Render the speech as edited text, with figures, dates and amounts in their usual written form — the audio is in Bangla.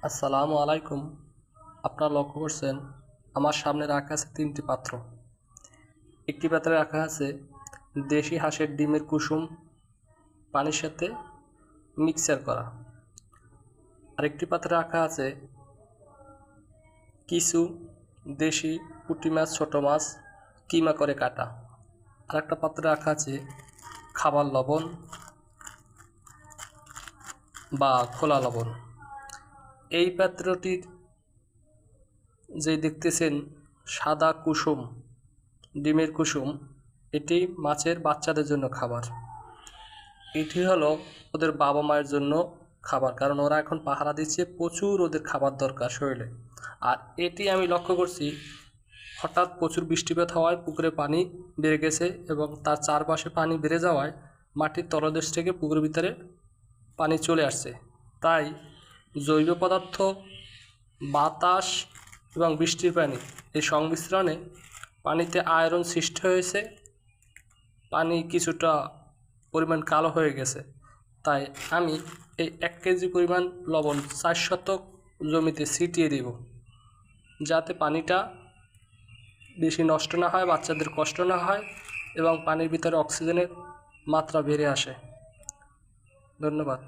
আসসালামু আলাইকুম। আপনারা লক্ষ্য করছেন আমার সামনে রাখা আছে 3টি পাত্র। একটি পাত্রে রাখা আছে দেশি হাঁসের ডিমের কুসুম পানির সাথে মিক্সার করা। আরেকটি পাত্রে রাখা আছে কিছু দেশি পুঁটি মাছ, ছোট মাছ কিমা করে কাটা। আরেকটা পাত্রে রাখা আছে খাবার লবণ বা খোলা লবণ। এই পাত্রটির যে দেখতেছেন সাদা কুসুম, ডিমের কুসুম, এটি মাছের বাচ্চাদের জন্য খাবার। এটি হলো ওদের বাবা মায়ের জন্য খাবার, কারণ ওরা এখন পাহারা দিচ্ছে, প্রচুর ওদের খাবার দরকার শরীরে। আর এটি আমি লক্ষ্য করছি হঠাৎ প্রচুর বৃষ্টিপাত হওয়ায় পুকুরে পানি বেড়ে গেছে এবং তার চারপাশে পানি বেড়ে যাওয়ায় মাটির তলদেশ থেকে পুকুরের ভিতরে পানি চলে আসছে। তাই জৈব পদার্থ, বাতাস এবং বৃষ্টির পানি এই সংমিশ্রণে পানিতে আয়রন সৃষ্টি হয়েছে, পানি কিছুটা পরিমাণ কালো হয়ে গেছে। তাই আমি এই 1 কেজি পরিমাণ লবণ 4 শতক জমিতে ছিটিয়ে দিব, যাতে পানিটা বেশি নষ্ট না হয়, বাচ্চাদের কষ্ট না হয় এবং পানির ভিতরে অক্সিজেনের মাত্রা বেড়ে আসে। ধন্যবাদ।